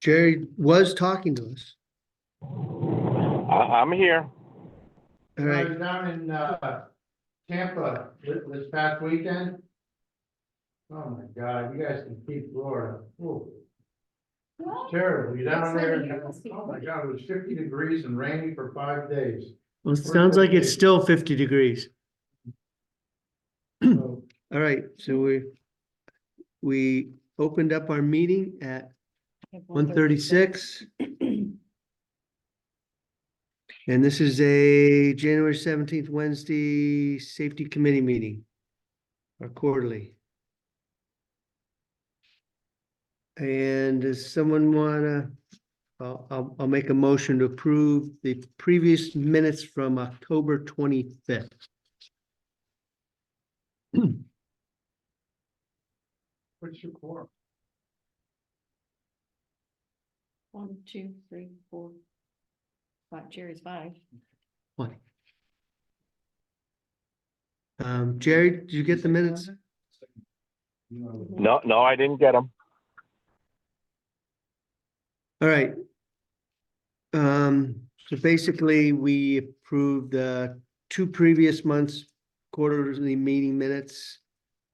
Jerry was talking to us. I'm here. All I right, was down in Tampa this past weekend. Oh my God, you guys can keep Florida. Ooh, terrible. You down there? Oh my God, it was 50 degrees and rainy for 5 days. well, it sounds like it's still 50 degrees. So, All right, so we opened up our meeting at 1:36. And this is a January 17th, Wednesday, Safety Committee meeting. Our quarterly. And does someone wanna, I'll make a motion to approve the previous minutes from October 25th. what's your core? 1, 2, 3, 4. 5, Jerry's 5. One. Jerry, did you get the minutes? No, I didn't get them. All right. So basically, we approved two previous months' quarterly meeting minutes.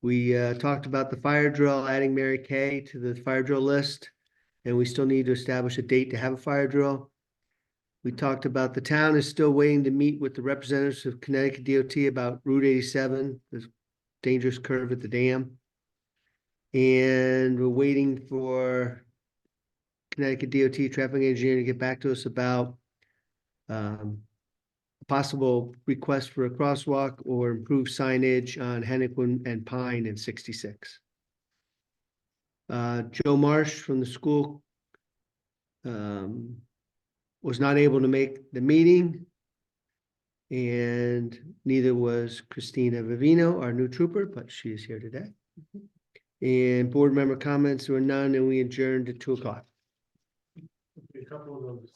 We talked about the fire drill, adding Mary Kay to the fire drill list, and we still need to establish a date to have a fire drill. We talked about the town is still waiting to meet with the representatives of Connecticut DOT about Route 87, the dangerous curve at the dam. And we're waiting for Connecticut DOT traffic engineer to get back to us about a possible request for a crosswalk or improved signage on Hennequin and Pine in 66. Joe Marsh from the school was not able to make the meeting, and neither was Christina Vivino, our new trooper, but she is here today. And board member comments were none, and we adjourned at 2 o'clock. A couple of those.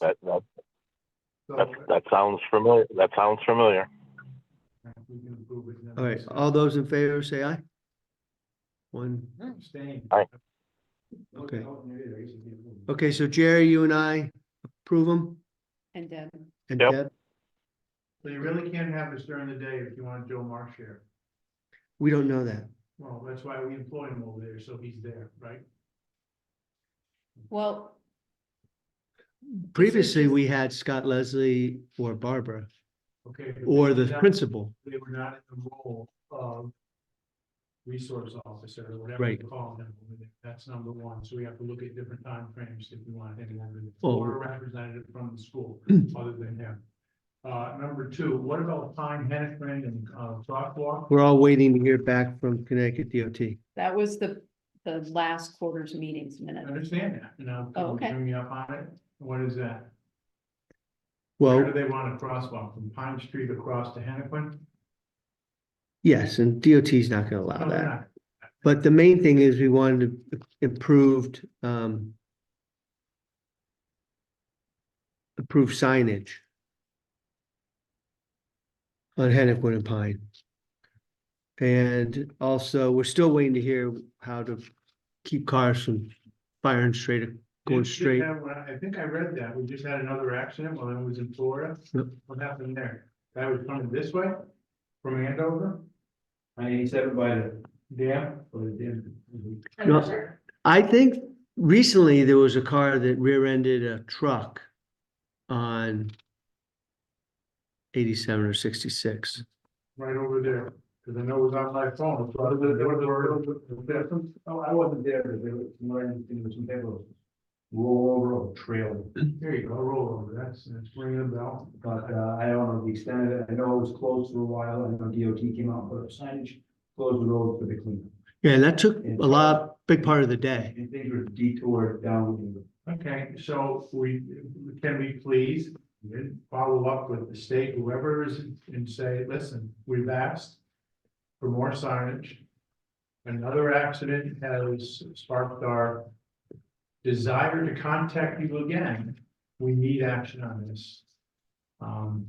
That sounds familiar. That sounds familiar. We can approve it. All right, all those in favor say aye. One, Staying. Aye. okay. Okay, so Jerry, you and I approve them, And Deb. and Yep. Deb, So you really can't have this during the day if you want Joe Marsh here. we don't know that. Well, that's why we employ him over there, so he's there, right? Well, Previously, we had Scott Leslie or Barbara, Okay. but or they the were principal. They were not in the role of resource officer, or whatever Right. you call them. That's number one. So we have to look at different timeframes if we want anyone Oh. or a representative from the school other than him. Number two, what about Pine Hennequin and Crosswalk? We're all waiting to hear back from Connecticut DOT. that was the last quarter's meetings I minute. understand that, and I'll Oh, okay. bring you up on it. What is that? Where do Well, they want a crosswalk? From Pine Street across to Hennequin? yes, and DOT is not gonna allow No, they're that. not. But the main thing is we wanted improved signage on Hennequin and Pine. And also, we're still waiting to hear how to keep cars from firing straight, going Just straight. I think I read that. We just had another accident while I was in Florida. Yep. What happened there? Guy was coming this way from Andover? On 87 by the Dam? or the dam. No, I think recently there was a car that rear-ended a truck on 87 or 66. Right over there, because I know it was on my phone. So Oh, I wasn't there, but there was some type of rollover trail. There you go, roll over. That's ringing a bell. But I don't know the extent of it. I know it was closed for a while. I know DOT came out and put up signage, closed the road for the cleanup. Yeah, and that took a big part of the day. And things were detoured down. Okay, so can we please follow up with the state, whoever is, and say, listen, we've asked for more signage. Another accident has sparked our desire to contact you again. We need action on this. And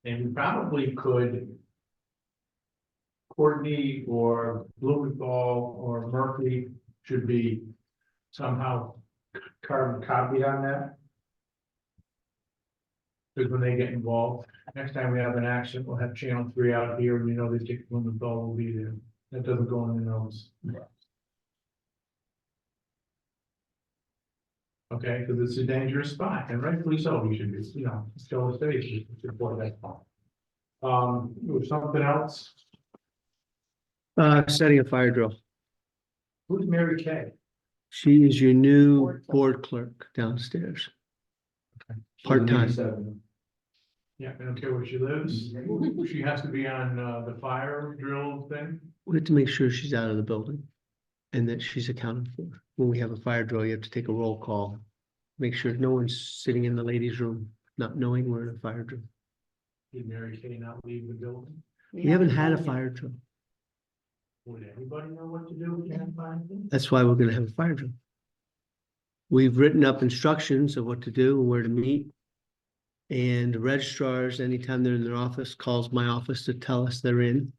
we probably could Courtney or Blumenthal or Murphy should be somehow carbon copy on that. Because when they get involved, next time we have an accident, we'll have channel 3 out here, and we know that Dick Blumenthal will be there. That doesn't go in the notes. Okay, because it's a dangerous spot, and rightfully so, we should be, still a station to support that spot. With something else, Setting a fire drill. who's Mary Kay? She is your new Board clerk. board clerk downstairs. She's Part-time. 87. Yeah, I don't care where she lives, she has to be on, the fire drill thing. We have to make sure she's out of the building and that she's accounted for. When we have a fire drill, you have to take a roll call. Make sure no one's sitting in the ladies' room, not knowing we're in a fire drill. Did Mary Kay not leave the building? We haven't had a done it. fire drill. Would anybody know what to do if you have fire drill? That's why we're gonna have a fire drill. We've written up instructions of what to do and where to meet. And the registrars, anytime they're in their office, calls my office to tell us they're in.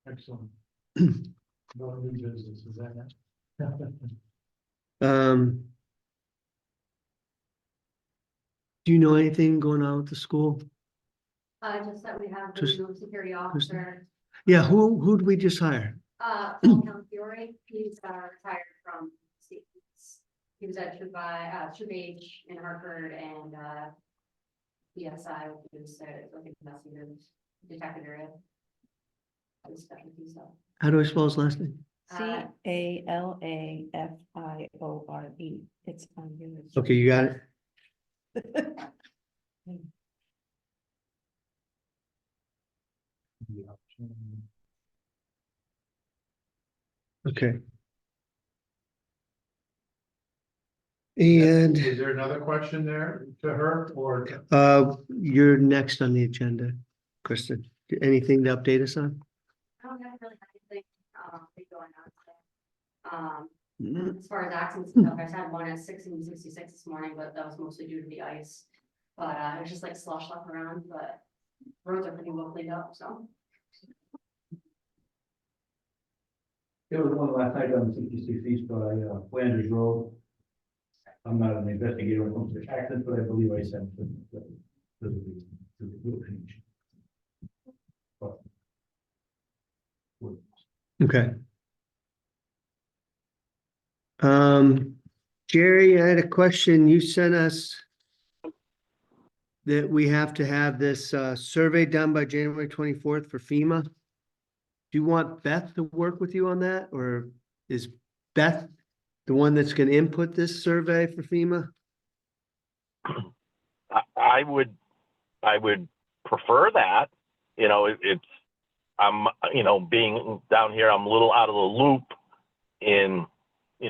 Excellent. No new business, is that it? Do you know anything going on with the school? Just that we have the Just- new security officer, Yeah, who did we just hire? Paul Fiore, he's retired from Stevens. He was at Troop H in Hartford and PSI, which is like investigative detective area. That was specialty stuff. How do I spell his last name? CALAFIORE. It's on yours. Okay, you got it. Okay. And Is there another question there to her, or you're next on the agenda, Kristen. Anything to update us on? I don't have really anything, big going on today. As far as accidents and stuff, I just had one at 1666 this morning, but that was mostly due to the ice. But it was just like slush left around, but roads are pretty well cleaned up, so. There was one last night on 66 East by Flanders Road. I'm not an investigator when it comes to accidents, but I believe I sent the page. Okay. Jerry, I had a question. You sent us that we have to have this survey done by January 24th for FEMA. Do you want Beth to work with you on that, or is Beth the one that's gonna input this survey for FEMA? I would prefer that, I'm, being down here, I'm a little out of the loop in,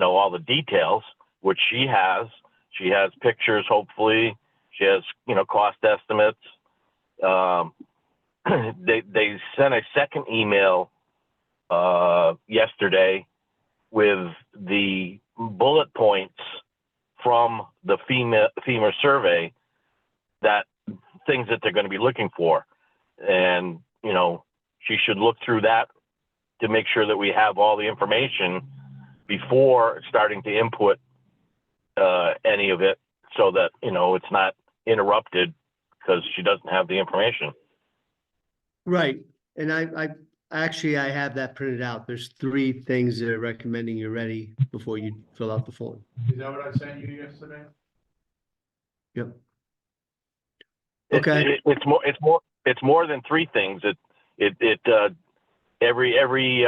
all the details, which she has pictures, hopefully, she has, cost estimates. They sent a second email, yesterday with the bullet points from the FEMA survey, that things that they're going to be looking for. And, she should look through that to make sure that we have all the information before starting to input any of it, so that, it's not interrupted because she doesn't have the information. Right, and I actually have that printed out. There's 3 things they're recommending you're ready before you fill out the form. is that what I sent you yesterday? Yep. It- Okay. It's more than 3 things. Every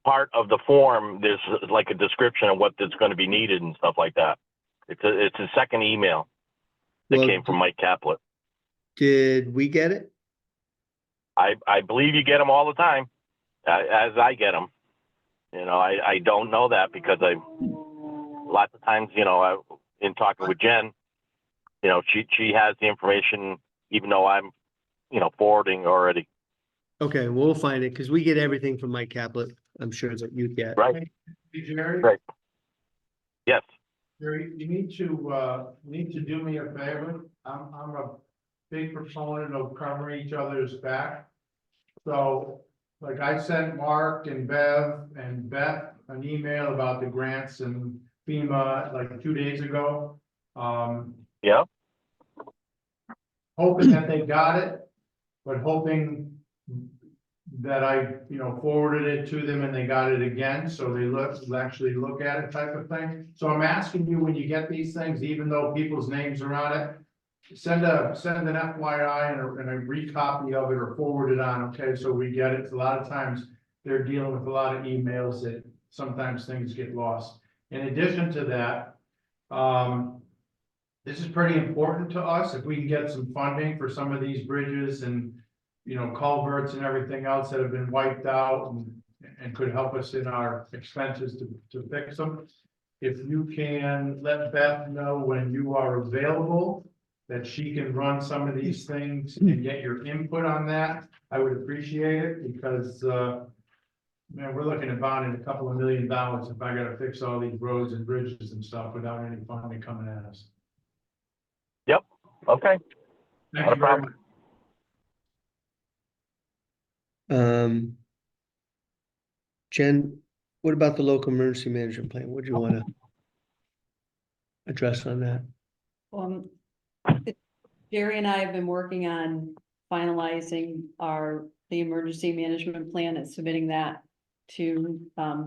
part of the form, there's like a description of what's going to be needed and stuff like that. It's a second email that Well, came from Mike Caplet. Did we get it? I believe you get them all the time, as I get them. I don't know that because lots of times, in talking with Jen, she has the information, even though I'm, forwarding already. Okay, we'll find it because we get everything from Mike Caplet. I'm sure that you get. Right. Hey, Jerry? Right. Yes. Jerry, you need to do me a favor. I'm a big proponent of covering each other's back. So, like I sent Mark and Bev and Beth an email about the grants and FEMA like 2 days ago. Yeah, Hoping that they got it, but hoping that I, forwarded it to them and they got it again, so they actually look at it type of thing. So I'm asking you, when you get these things, even though people's names are on it, send an FYI and a recopy of it or forward it on, okay, so we get it. A lot of times they're dealing with a lot of emails that sometimes things get lost. In addition to that, this is pretty important to us. If we can get some funding for some of these bridges and, culverts and everything else that have been wiped out and could help us in our expenses to fix them. If you can let Beth know when you are available, that she can run some of these things and get your input on that, I would appreciate it, because, man, we're looking at bonding $2 million if I gotta fix all these roads and bridges and stuff without any funding coming at us. okay. Thank Not a you very problem. much. Jen, what about the local emergency management plan? What do you want to address on that? Um, Jerry and I have been working on finalizing the emergency management plan and submitting that to,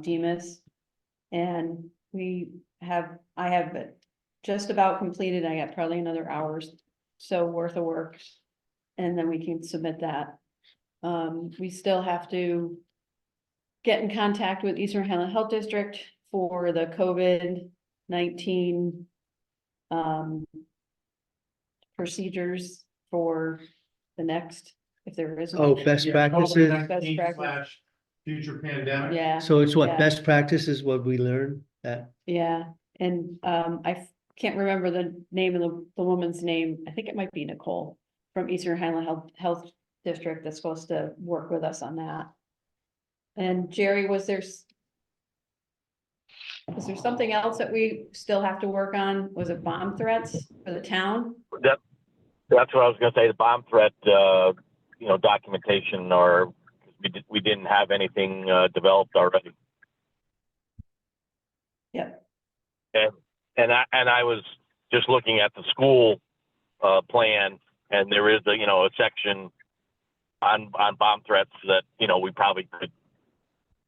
Demas. And I have it just about completed. I got probably another hour's so worth of work. And then we can submit that. We still have to get in contact with Eastern Highland Health District for the COVID-19 procedures for the next, if there is. Oh, best Yeah, practices. COVID-19 Best slash future pandemic. Yeah, So it's what, Yeah. best practices, what we learned that, yeah, and can't remember the name of the woman's name. I think it might be Nicole from Eastern Highland Health District that's supposed to work with us on that. And Jerry, was there something else that we still have to work on? Was it bomb threats for the town? That's what I was gonna say, the bomb threat, documentation, or we didn't have anything, developed already. Yep. And I was just looking at the school, plan, and there is a section on bomb threats that, we probably could,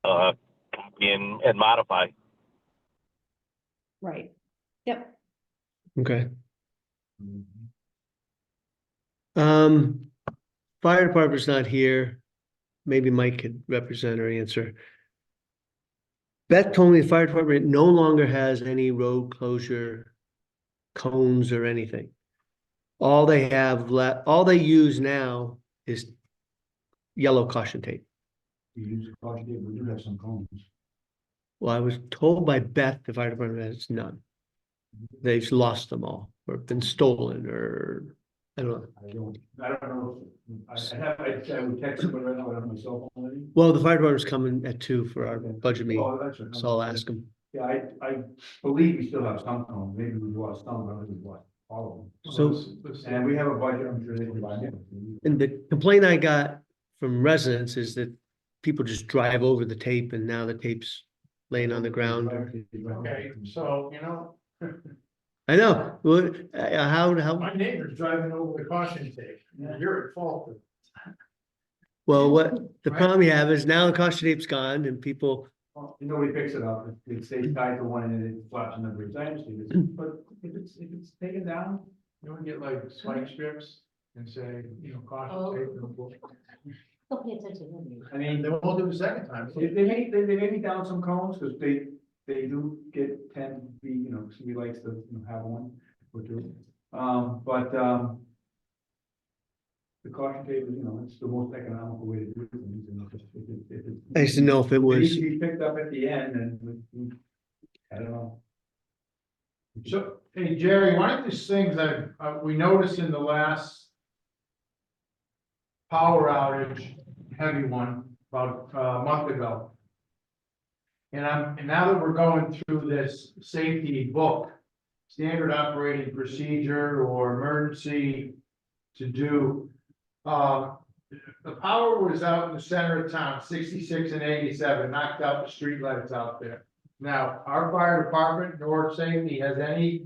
copy and modify. Right. Yep. okay. Fire department's not here. Maybe Mike could represent or answer. Beth told me the fire department no longer has any road closure cones or anything. All they use now is yellow caution tape. We use a caution tape, we do have some cones. Well, I was told by Beth, the fire department has none. They've lost them all, or been stolen, or I don't know. I don't know, I would text them, but right now I don't have my cell phone with me. Well, the fire department's coming at 2 for our budget meeting, Oh, that's right. so I'll ask them. Yeah, I believe we still have some cones, maybe we've lost some, but I think we've lost all of them. So, Let's see. And we have a budget, I'm sure they can buy them. and the complaint I got from residents is that people just drive over the tape and now the tape's laying on the ground. Okay, so, I know, well, how, my neighbor's driving over the caution tape, you're at fault. well, what, the problem you have is now the caution tape's gone and people, Well, nobody picks it up, it stays tied to one and it flaps a number of times, but if it's taken down. You wanna get like spike strips and say, caution tape. and we'll- Don't pay attention. I mean, They won't do the second time. they may be down some cones, because they do tend to be, somebody likes to have one or two. The caution tape is, it's the most economical way to do things. I used to know if it It needs was, to be picked up at the end and, I don't know. So, hey, Jerry, one of these things that we noticed in the last power outage, heavy one, about a month ago. And now that we're going through this safety book, standard operating procedure or emergency to do, the power was out in the center of town, 66 and 87, knocked out the street lights out there. Now, our fire department, nor safety, has any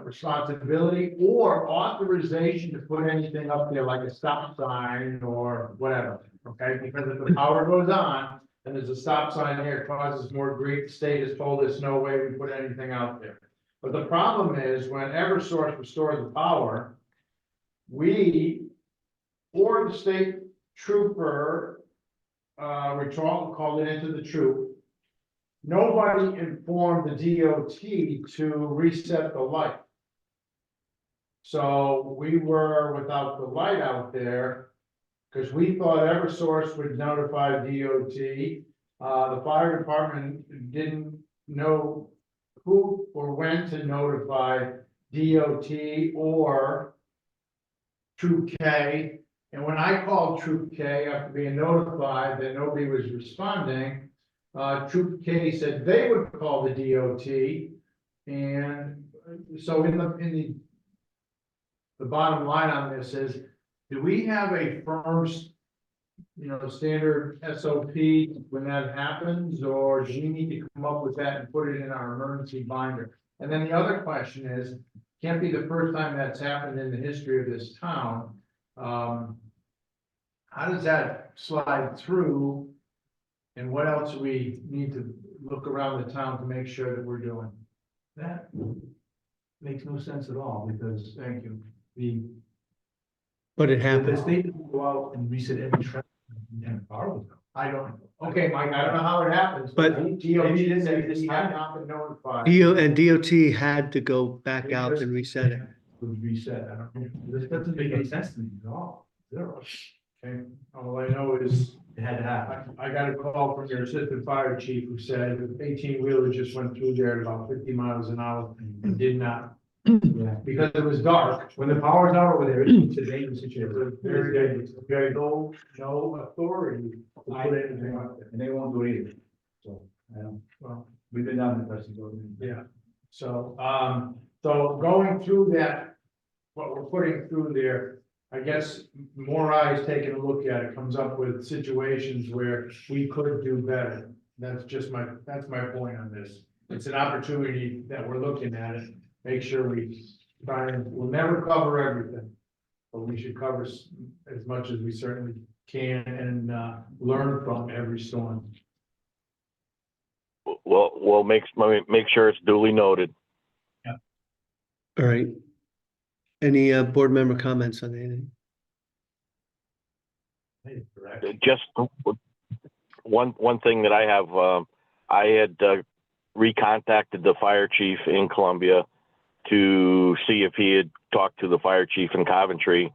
responsibility or authorization to put anything up there like a stop sign or whatever, okay? Because if the power goes on and there's a stop sign there, it causes more grief. The state has told us no way we put anything out there. But the problem is when Eversource restores the power, we or the state trooper, which all called it into the troop. Nobody informed the DOT to reset the light. So we were without the light out there. Cause we thought Eversource would notify DOT. The fire department didn't know who or when to notify DOT or Troop K. And when I called Troop K after being notified that nobody was responding, Troop K said they would call the DOT. And so the bottom line on this is, do we have a firm, standard SOP when that happens, or do we need to come up with that and put it in our emergency binder? And then the other question is, can't be the first time that's happened in the history of this town. How does that slide through? And what else we need to look around the town to make sure that we're doing? That makes no sense at all, because Thank you. But it the happened. state doesn't go out and reset every traffic and power will go. I don't, okay, Mike, I don't know how it happens. But- DOT Maybe it said is- he had not been notified. And DOT had to go back out and reset it. Was reset, I don't know, this doesn't make any sense to me at all, zero, Okay, all I know is it had to happen. I got a call from your assistant fire chief who said an 18-wheeler just went through there at about 50 miles an hour and did not, Yeah. because it was dark. When the power's out over there, it's a dangerous It situation. was very dangerous. Very no authority to put anything out there. And they won't do it either, so, I don't, Well, we've been down the place. yeah, so, so going through that, what we're putting through there, I guess more eyes taking a look at it comes up with situations where we could do better. That's my point on this. It's an opportunity that we're looking at it, make sure we try and, we'll never cover everything. But we should cover as much as we certainly can and, learn from every storm. We'll make sure it's duly noted. All right. Any board member comments on anything? Correct. Just one thing that I have, I had recontacted the fire chief in Columbia to see if he had talked to the fire chief in Coventry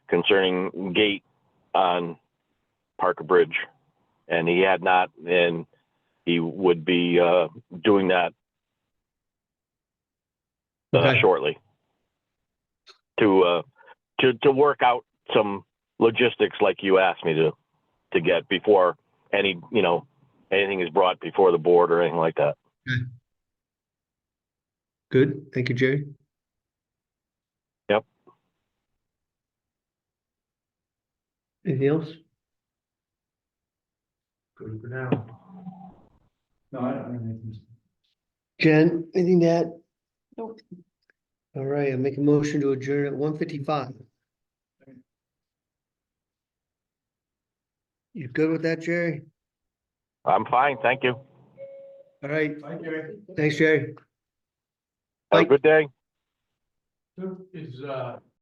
concerning gate on Parker Bridge, and he had not, and he would be doing that Okay. shortly to work out some logistics like you asked me to get before anything is brought before the board or anything like that. Good. Thank you, Jerry. Yep. Anything else? Good for now. No, I don't. Jen, anything to add? Nope. All right, I make a motion to adjourn at 1:55. You good with that, Jerry? I'm fine, thank you. All right, Thank you. thanks, Jerry. Have a Bye. good day. Is,